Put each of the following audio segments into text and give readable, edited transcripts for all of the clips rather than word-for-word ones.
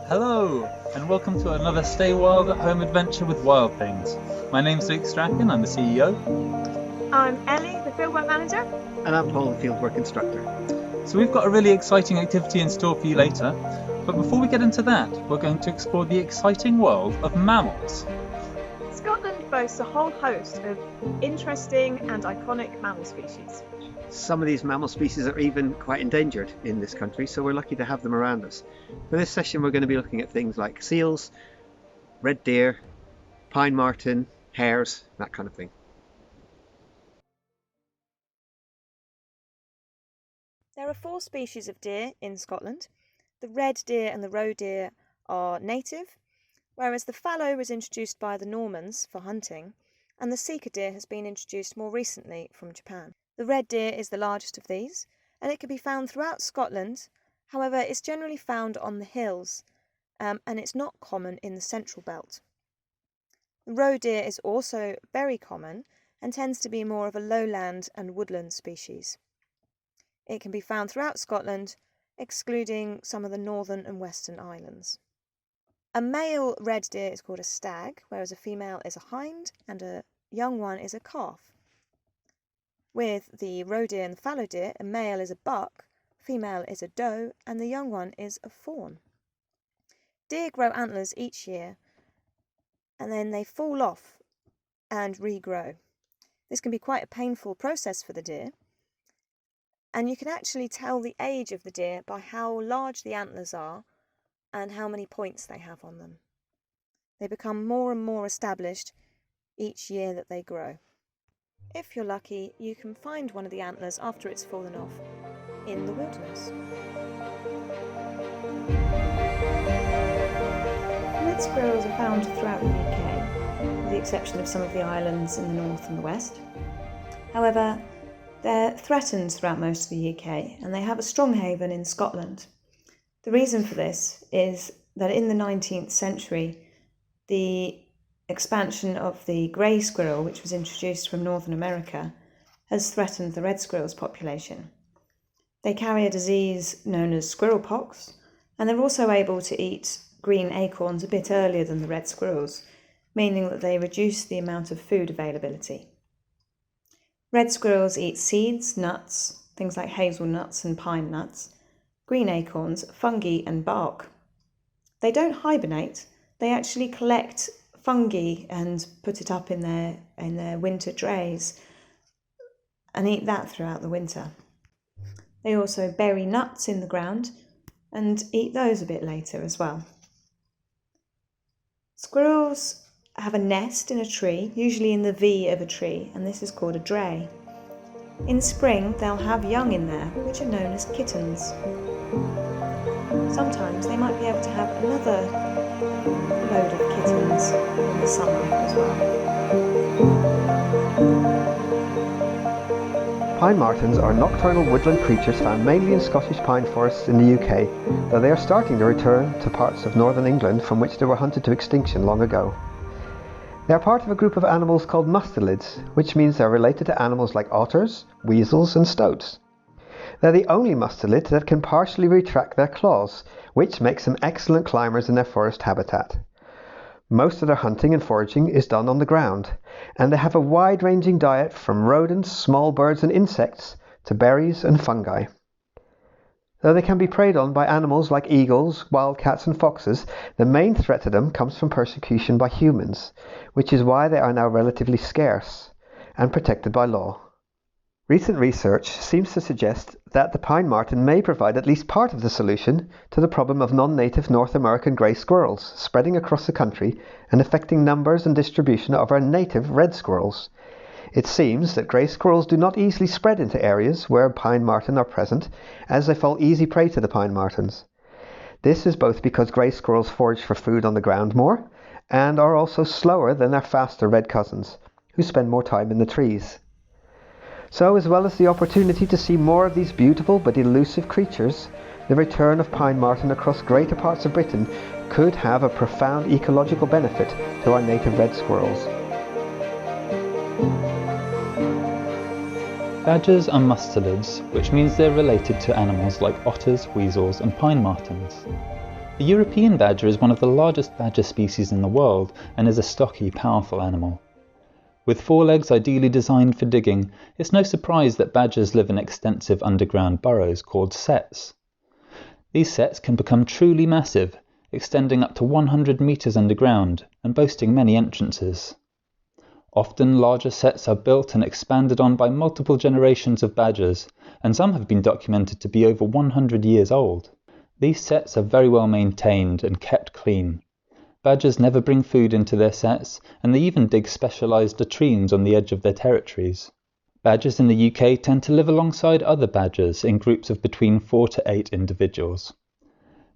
Hello, and welcome to another Stay Wild at Home adventure with Wild Things. My name's Luke Strachan, I'm the CEO. I'm Ellie, the fieldwork manager. And I'm Paul, the fieldwork instructor. So we've got a really exciting activity in store for you later, but before we get into that, we're going to explore the exciting world of mammals. Scotland boasts a whole host of interesting and iconic mammal species. Some of these mammal species are even quite endangered in this country, so we're lucky to have them around us. For this session we're going to be looking at things like seals, red deer, pine marten, hares, that kind of thing. There are 4 species of deer in Scotland. The red deer and the roe deer are native, whereas the fallow was introduced by the Normans for hunting, and the sika deer has been introduced more recently from Japan. The red deer is the largest of these, and it can be found throughout Scotland. However, it's generally found on the hills, and it's not common in the central belt. The roe deer is also very common and tends to be more of a lowland and woodland species. It can be found throughout Scotland, excluding some of the northern and western islands. A male red deer is called a stag, whereas a female is a hind and a young one is a calf. With the roe deer and the fallow deer, a male is a buck, female is a doe, and the young one is a fawn. Deer grow antlers each year, and then they fall off and regrow. This can be quite a painful process for the deer, and you can actually tell the age of the deer by how large the antlers are and how many points they have on them. They become more and more established each year that they grow. If you're lucky, you can find one of the antlers after it's fallen off in the wilderness. Red squirrels are found throughout the UK, with the exception of some of the islands in the north and the west. However, they're threatened throughout most of the UK, and they have a strong haven in Scotland. The reason for this is that in the 19th century, the expansion of the grey squirrel, which was introduced from Northern America, has threatened the red squirrel's population. They carry a disease known as squirrel pox, and they're also able to eat green acorns a bit earlier than the red squirrels, meaning that they reduce the amount of food availability. Red squirrels eat seeds, nuts, things like hazelnuts and pine nuts, green acorns, fungi and bark. They don't hibernate, they actually collect fungi and put it up in their winter trays and eat that throughout the winter. They also bury nuts in the ground and eat those a bit later as well. Squirrels have a nest in a tree, usually in the V of a tree, and this is called a dray. In spring they'll have young in there, which are known as kittens. Sometimes they might be able to have another load of kittens in the summer as well. Pine martens are nocturnal woodland creatures found mainly in Scottish pine forests in the UK, though they are starting to return to parts of northern England from which they were hunted to extinction long ago. They are part of a group of animals called mustelids, which means they are related to animals like otters, weasels and stoats. They're the only mustelid that can partially retract their claws, which makes them excellent climbers in their forest habitat. Most of their hunting and foraging is done on the ground, and they have a wide-ranging diet from rodents, small birds and insects to berries and fungi. Though they can be preyed on by animals like eagles, wildcats and foxes, the main threat to them comes from persecution by humans, which is why they are now relatively scarce and protected by law. Recent research seems to suggest that the pine marten may provide at least part of the solution to the problem of non-native North American grey squirrels spreading across the country and affecting numbers and distribution of our native red squirrels. It seems that grey squirrels do not easily spread into areas where pine marten are present, as they fall easy prey to the pine martens. This is both because grey squirrels forage for food on the ground more, and are also slower than their faster red cousins, who spend more time in the trees. So, as well as the opportunity to see more of these beautiful but elusive creatures, the return of pine marten across greater parts of Britain could have a profound ecological benefit to our native red squirrels. Badgers are mustelids, which means they're related to animals like otters, weasels and pine martens. The European badger is one of the largest badger species in the world and is a stocky, powerful animal. With forelegs ideally designed for digging, it's no surprise that badgers live in extensive underground burrows called setts. These setts can become truly massive, extending up to 100 metres underground and boasting many entrances. Often larger setts are built and expanded on by multiple generations of badgers, and some have been documented to be over 100 years old. These setts are very well maintained and kept clean. Badgers never bring food into their setts, and they even dig specialised latrines on the edge of their territories. Badgers in the UK tend to live alongside other badgers in groups of between 4 to 8 individuals.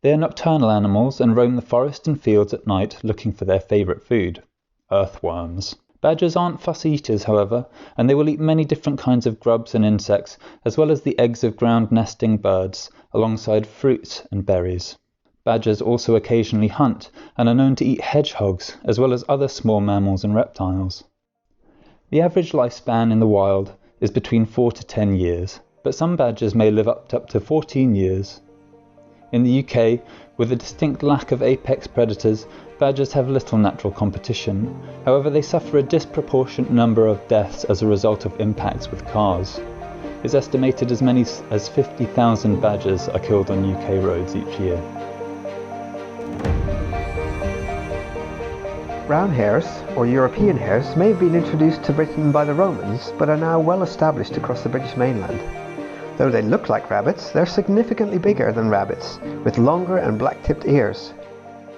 They are nocturnal animals and roam the forest and fields at night looking for their favourite food, earthworms. Badgers aren't fuss eaters, however, and they will eat many different kinds of grubs and insects, as well as the eggs of ground nesting birds, alongside fruits and berries. Badgers also occasionally hunt and are known to eat hedgehogs, as well as other small mammals and reptiles. The average lifespan in the wild is between 4 to 10 years, but some badgers may live up to 14 years. In the UK, with a distinct lack of apex predators, badgers have little natural competition. However, they suffer a disproportionate number of deaths as a result of impacts with cars. It's estimated as many as 50,000 badgers are killed on UK roads each year. Brown hares, or European hares, may have been introduced to Britain by the Romans, but are now well established across the British mainland. Though they look like rabbits, they're significantly bigger than rabbits, with longer and black-tipped ears.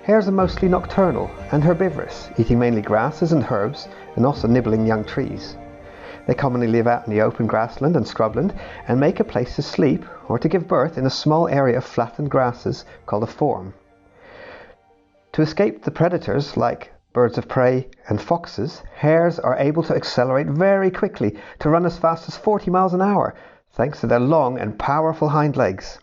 Hares are mostly nocturnal and herbivorous, eating mainly grasses and herbs, and also nibbling young trees. They commonly live out in the open grassland and scrubland, and make a place to sleep or to give birth in a small area of flattened grasses called a form. To escape the predators, like birds of prey and foxes, hares are able to accelerate very quickly to run as fast as 40 miles an hour, thanks to their long and powerful hind legs.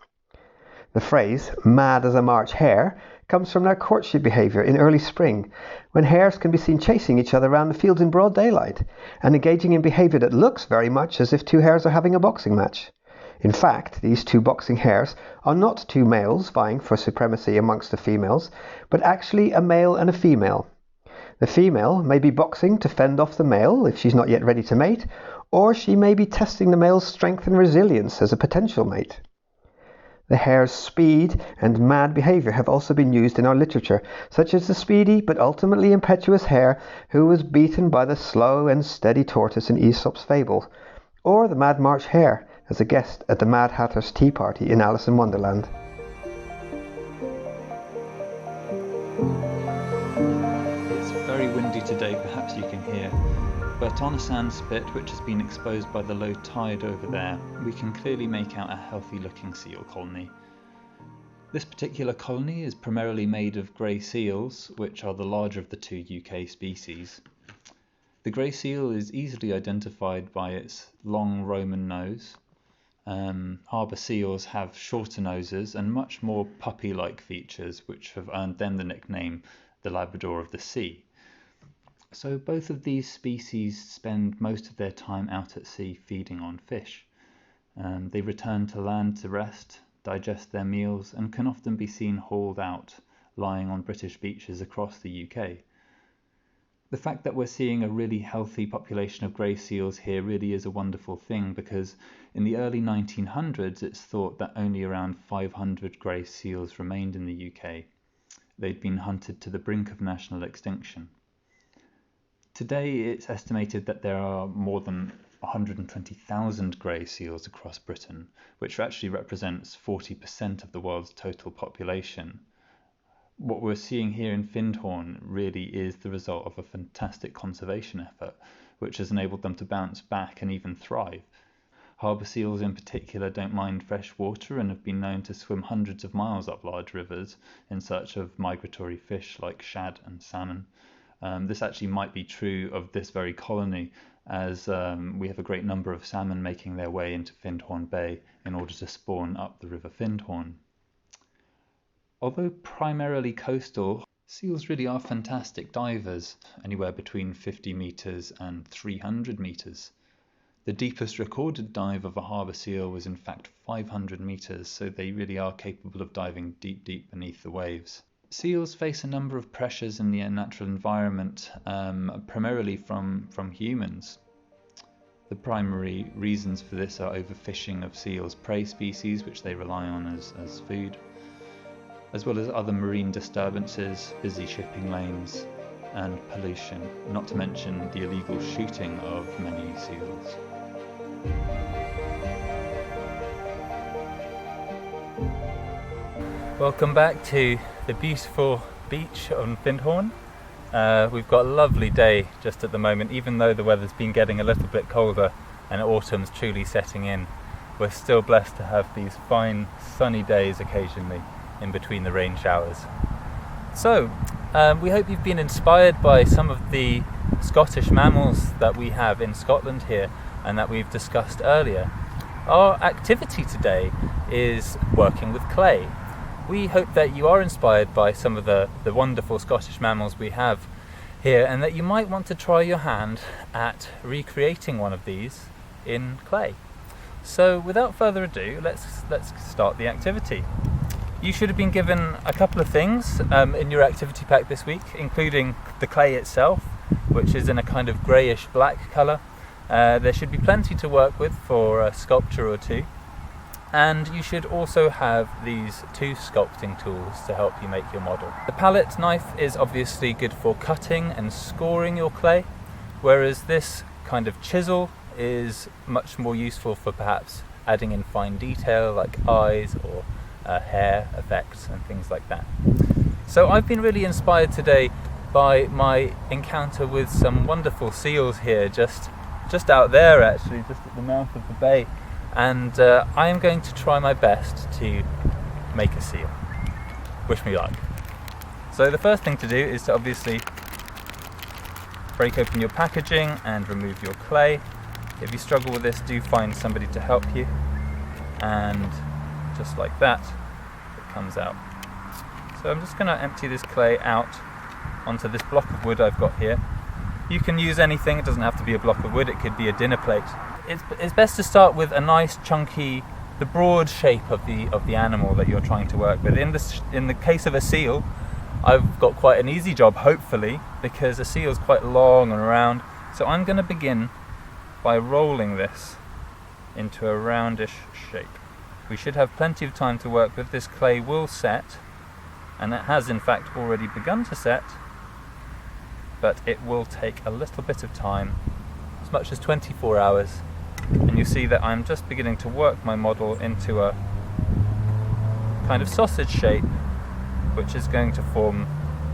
The phrase, mad as a March hare, comes from their courtship behaviour in early spring, when hares can be seen chasing each other around the fields in broad daylight, and engaging in behaviour that looks very much as if two hares are having a boxing match. In fact, these two boxing hares are not two males vying for supremacy amongst the females, but actually a male and a female. The female may be boxing to fend off the male if she's not yet ready to mate, or she may be testing the male's strength and resilience as a potential mate. The hare's speed and mad behaviour have also been used in our literature, such as the speedy but ultimately impetuous hare who was beaten by the slow and steady tortoise in Aesop's fable, or the mad March hare as a guest at the Mad Hatter's tea party in Alice in Wonderland. It's very windy today, perhaps you can hear. But on a sand spit which has been exposed by the low tide over there, we can clearly make out a healthy looking seal colony. This particular colony is primarily made of grey seals, which are the larger of the two UK species. The grey seal is easily identified by its long Roman nose. Harbour seals have shorter noses and much more puppy-like features, which have earned them the nickname the Labrador of the Sea. So both of these species spend most of their time out at sea feeding on fish. They return to land to rest, digest their meals, and can often be seen hauled out, lying on British beaches across the UK. The fact that we're seeing a really healthy population of grey seals here really is a wonderful thing, because in the early 1900s it's thought that only around 500 grey seals remained in the UK. They'd been hunted to the brink of national extinction. Today it's estimated that there are more than 120,000 grey seals across Britain, which actually represents 40% of the world's total population. What we're seeing here in Findhorn really is the result of a fantastic conservation effort, which has enabled them to bounce back and even thrive. Harbour seals in particular don't mind fresh water and have been known to swim hundreds of miles up large rivers in search of migratory fish like shad and salmon. This actually might be true of this very colony, as we have a great number of salmon making their way into Findhorn Bay in order to spawn up the River Findhorn. Although primarily coastal, seals really are fantastic divers, anywhere between 50 metres and 300 metres. The deepest recorded dive of a harbour seal was in fact 500 metres, so they really are capable of diving deep, deep beneath the waves. Seals face a number of pressures in the natural environment, primarily from humans. The primary reasons for this are overfishing of seals' prey species, which they rely on as food, as well as other marine disturbances, busy shipping lanes, and pollution, not to mention the illegal shooting of many seals. Welcome back to the beautiful beach on Findhorn. We've got a lovely day just at the moment, even though the weather's been getting a little bit colder and autumn's truly setting in. We're still blessed to have these fine sunny days occasionally in between the rain showers. So, we hope you've been inspired by some of the Scottish mammals that we have in Scotland here and that we've discussed earlier. Our activity today is working with clay. We hope that you are inspired by some of the wonderful Scottish mammals we have here, and that you might want to try your hand at recreating one of these in clay. So without further ado, let's start the activity. You should have been given a couple of things in your activity pack this week, including the clay itself, which is in a kind of greyish black colour. There should be plenty to work with for a sculpture or two. And you should also have these two sculpting tools to help you make your model. The palette knife is obviously good for cutting and scoring your clay, whereas this kind of chisel is much more useful for perhaps adding in fine detail like eyes or hair effects and things like that. So I've been really inspired today by my encounter with some wonderful seals here, just out there actually, just at the mouth of the bay. And I am going to try my best to make a seal. Wish me luck. So the first thing to do is to obviously break open your packaging and remove your clay. If you struggle with this, do find somebody to help you. And just like that, it comes out. So I'm just going to empty this clay out onto this block of wood I've got here. You can use anything, it doesn't have to be a block of wood, it could be a dinner plate. It's best to start with a nice chunky, the broad shape of the animal that you're trying to work with. In the case of a seal, I've got quite an easy job, hopefully, because a seal is quite long and round. So I'm going to begin by rolling this into a roundish shape. We should have plenty of time to work with. This clay will set, and it has in fact already begun to set, but it will take a little bit of time, as much as 24 hours. And you see that I'm just beginning to work my model into a kind of sausage shape, which is going to form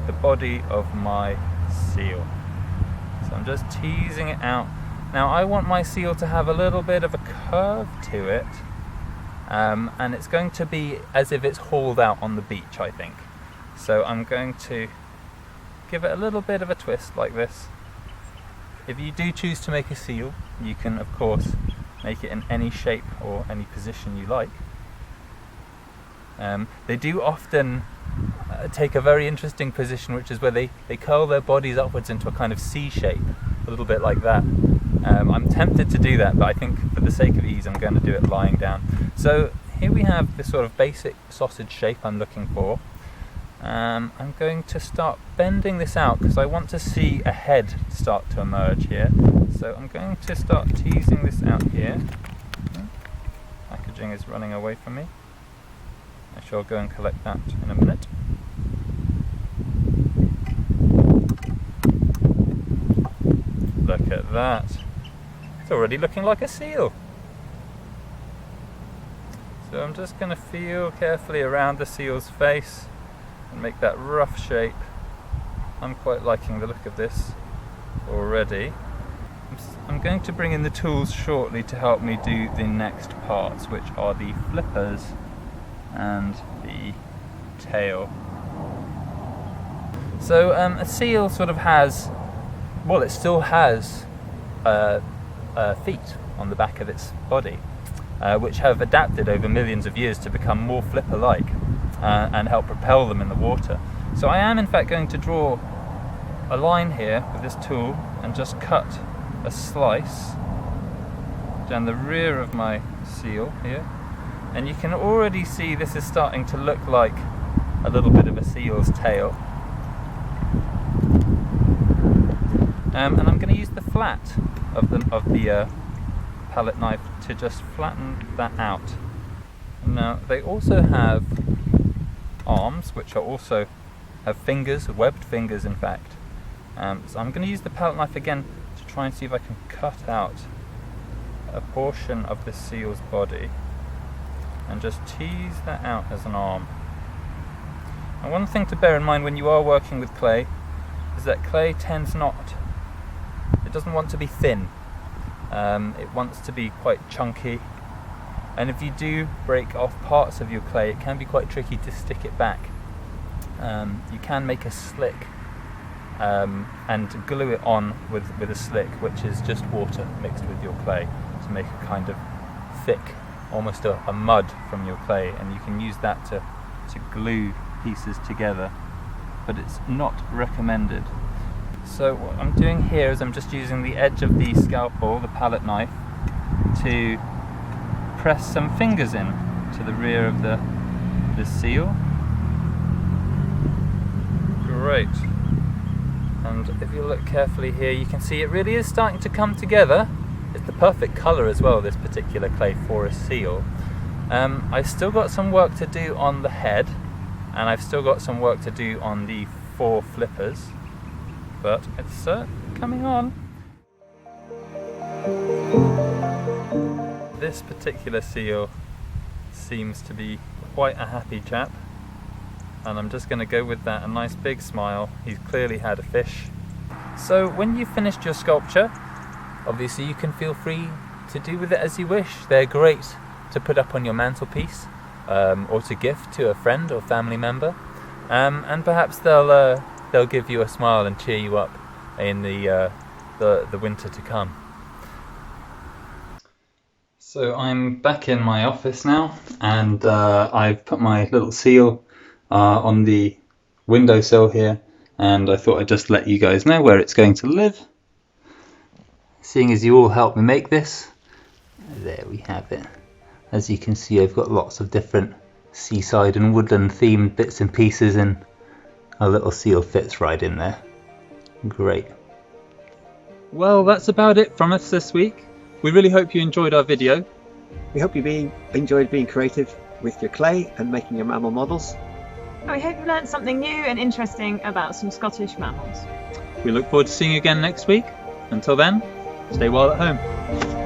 the body of my seal. So I'm just teasing it out. Now I want my seal to have a little bit of a curve to it, and it's going to be as if it's hauled out on the beach, I think. So I'm going to give it a little bit of a twist like this. If you do choose to make a seal, you can of course make it in any shape or any position you like. They do often take a very interesting position, which is where they curl their bodies upwards into a kind of C shape, a little bit like that. I'm tempted to do that, but I think for the sake of ease I'm going to do it lying down. So here we have this sort of basic sausage shape I'm looking for. I'm going to start bending this out because I want to see a head start to emerge here. So I'm going to start teasing this out here. Packaging is running away from me. I shall go and collect that in a minute. Look at that. It's already looking like a seal. So I'm just going to feel carefully around the seal's face and make that rough shape. I'm quite liking the look of this already. I'm going to bring in the tools shortly to help me do the next parts, which are the flippers and the tail. So a seal sort of has, well, it still has feet on the back of its body, which have adapted over millions of years to become more flipper-like. and help propel them in the water. So I am in fact going to draw a line here with this tool and just cut a slice down the rear of my seal here, and you can already see this is starting to look like a little bit of a seal's tail. And I'm going to use the flat of the palette knife to just flatten that out. Now they also have arms, which are also have fingers, webbed fingers in fact. So I'm going to use the palette knife again to try and see if I can cut out a portion of the seal's body and just tease that out as an arm. And one thing to bear in mind when you are working with clay is that clay it doesn't want to be thin. It wants to be quite chunky, and if you do break off parts of your clay, it can be quite tricky to stick it back. You can make a slick and glue it on with a slick, which is just water mixed with your clay to make a kind of thick, almost a mud from your clay, and you can use that to glue pieces together, but it's not recommended. So what I'm doing here is I'm just using the edge of the scalpel, the palette knife, to press some fingers in to the rear of the seal. Great. And if you look carefully here, you can see it really is starting to come together. It's the perfect colour as well, this particular clay for a seal. I've still got some work to do on the head, and I've still got some work to do on the 4 flippers, but it's coming on. This particular seal seems to be quite a happy chap, and I'm just going to go with that, a nice big smile. He's clearly had a fish. So when you've finished your sculpture, obviously you can feel free to do with it as you wish. They're great to put up on your mantelpiece, or to gift to a friend or family member, and perhaps they'll give you a smile and cheer you up in the winter to come. So I'm back in my office now, and I've put my little seal on the windowsill here, and I thought I'd just let you guys know where it's going to live. Seeing as you all helped me make this, there we have it. As you can see, I've got lots of different seaside and woodland themed bits and pieces, and a little seal fits right in there. Great. Well, that's about it from us this week. We really hope you enjoyed our video. We hope you enjoyed being creative with your clay and making your mammal models. And we hope you learned something new and interesting about some Scottish mammals. We look forward to seeing you again next week. Until then, stay well at home.